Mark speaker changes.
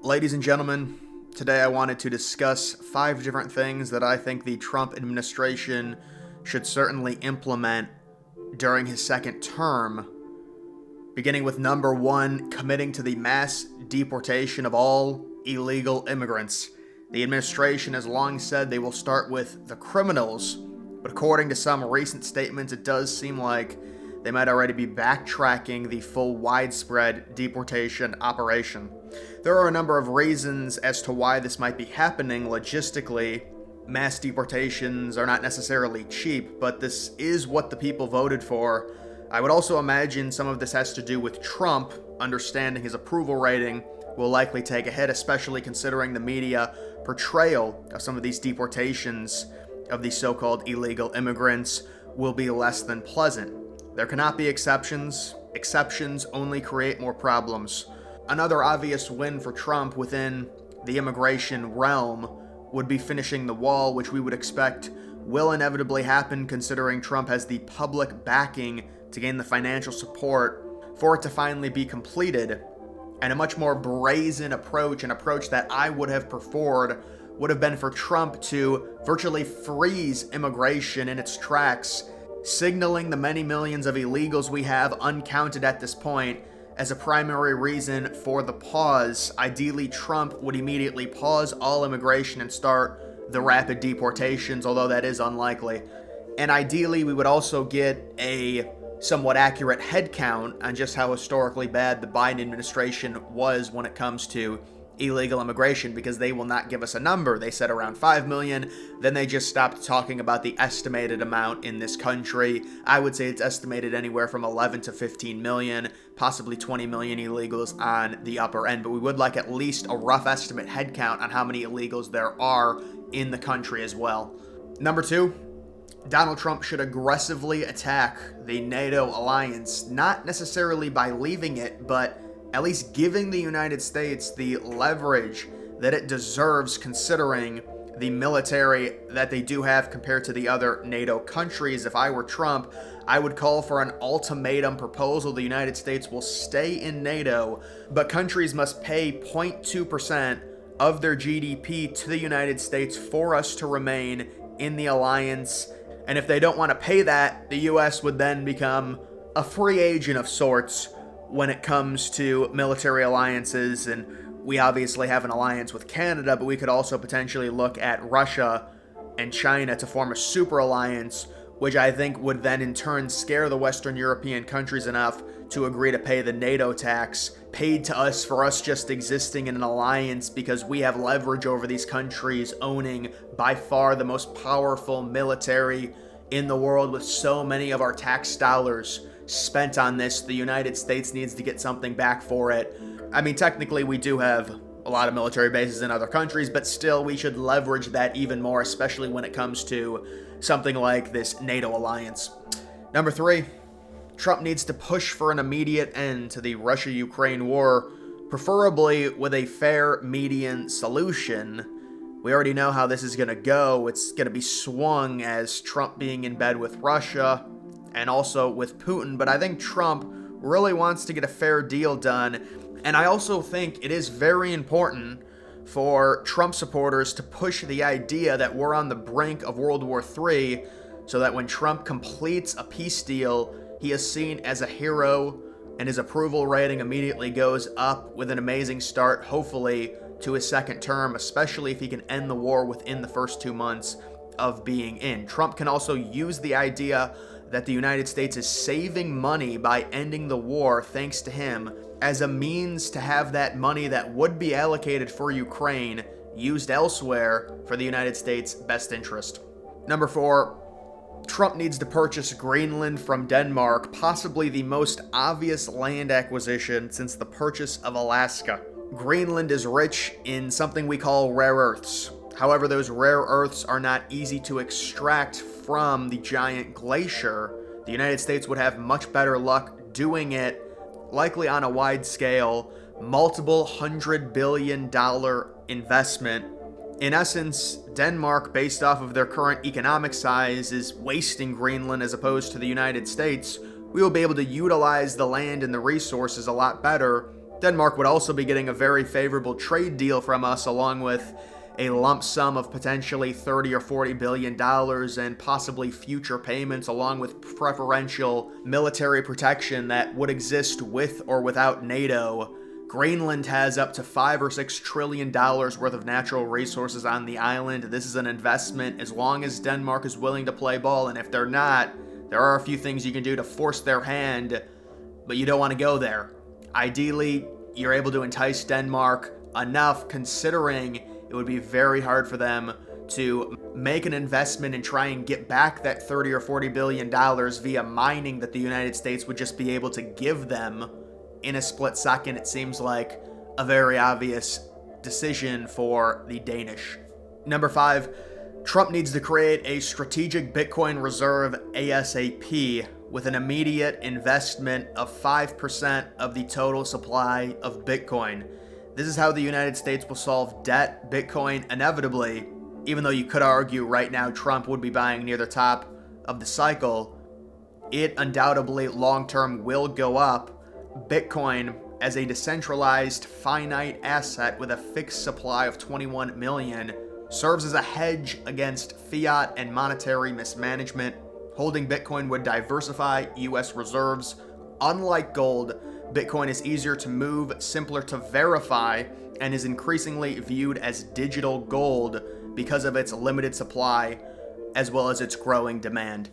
Speaker 1: Ladies and gentlemen, today I wanted to discuss 5 different things that I think the Trump administration should certainly implement during his second term, beginning with number 1, committing to the mass deportation of all illegal immigrants. The administration has long said they will start with the criminals, but according to some recent statements, it does seem like they might already be backtracking the full widespread deportation operation. There are a number of reasons as to why this might be happening logistically. Mass deportations are not necessarily cheap, but this is what the people voted for. I would also imagine some of this has to do with Trump. Understanding his approval rating will likely take a hit, especially considering the media portrayal of some of these deportations of these so-called illegal immigrants will be less than pleasant. There cannot be exceptions. Exceptions only create more problems. Another obvious win for Trump within the immigration realm would be finishing the wall, which we would expect will inevitably happen considering Trump has the public backing to gain the financial support for it to finally be completed. And a much more brazen approach, an approach that I would have preferred, would have been for Trump to virtually freeze immigration in its tracks, signaling the many millions of illegals we have uncounted at this point as a primary reason for the pause. Ideally, Trump would immediately pause all immigration and start the rapid deportations, although that is unlikely. And ideally, we would also get a somewhat accurate head count on just how historically bad the Biden administration was when it comes to illegal immigration, because they will not give us a number. They said around 5 million, then they just stopped talking about the estimated amount in this country. I would say it's estimated anywhere from 11 to 15 million, possibly 20 million illegals on the upper end, but we would like at least a rough estimate head count on how many illegals there are in the country as well. Number 2, Donald Trump should aggressively attack the NATO alliance, not necessarily by leaving it, but at least giving the United States the leverage that it deserves considering the military that they do have compared to the other NATO countries. If I were Trump, I would call for an ultimatum proposal. The United States will stay in NATO, but countries must pay 0.2% of their GDP to the United States for us to remain in the alliance. And if they don't want to pay that, the US would then become a free agent of sorts when it comes to military alliances. And we obviously have an alliance with Canada, but we could also potentially look at Russia and China to form a super alliance, which I think would then in turn scare the Western European countries enough to agree to pay the NATO tax paid to us for us just existing in an alliance, because we have leverage over these countries owning by far the most powerful military in the world, with so many of our tax dollars spent on this. The United States needs to get something back for it. I mean, technically we do have a lot of military bases in other countries, but still we should leverage that even more, especially when it comes to something like this NATO alliance. Number 3, Trump needs to push for an immediate end to the Russia-Ukraine war, preferably with a fair median solution. We already know how this is going to go. It's going to be swung as Trump being in bed with Russia and also with Putin, but I think Trump really wants to get a fair deal done. And I also think it is very important for Trump supporters to push the idea that we're on the brink of World War III, so that when Trump completes a peace deal, he is seen as a hero and his approval rating immediately goes up with an amazing start, hopefully, to his second term, especially if he can end the war within the first 2 months of being in. Trump can also use the idea that the United States is saving money by ending the war, thanks to him, as a means to have that money that would be allocated for Ukraine used elsewhere for the United States' best interest. Number 4, Trump needs to purchase Greenland from Denmark, possibly the most obvious land acquisition since the purchase of Alaska. Greenland is rich in something we call rare earths. However, those rare earths are not easy to extract from the giant glacier. The United States would have much better luck doing it, likely on a wide scale, multiple $100 billion investment. In essence, Denmark, based off of their current economic size, is wasting Greenland as opposed to the United States. We will be able to utilize the land and the resources a lot better Denmark would also be getting a very favorable trade deal from us, along with a lump sum of potentially 30 or 40 billion dollars and possibly future payments, along with preferential military protection that would exist with or without NATO. Greenland has up to $5 or $6 trillion worth of natural resources on the island. This is an investment as long as Denmark is willing to play ball, and if they're not, there are a few things you can do to force their hand, but you don't want to go there. Ideally, you're able to entice Denmark enough, considering it would be very hard for them to make an investment and try and get back that 30 or 40 billion dollars via mining that the United States would just be able to give them in a split second. It seems like a very obvious decision for the Danish. Number 5, Trump needs to create a strategic Bitcoin reserve ASAP with an immediate investment of 5% of the total supply of Bitcoin. This is how the United States will solve debt. Bitcoin inevitably, even though you could argue right now Trump would be buying near the top of the cycle, it undoubtedly long-term will go up. Bitcoin, as a decentralized, finite asset with a fixed supply of 21 million, serves as a hedge against fiat and monetary mismanagement. Holding Bitcoin would diversify U.S. reserves. Unlike gold, Bitcoin is easier to move, simpler to verify, and is increasingly viewed as digital gold because of its limited supply as well as its growing demand.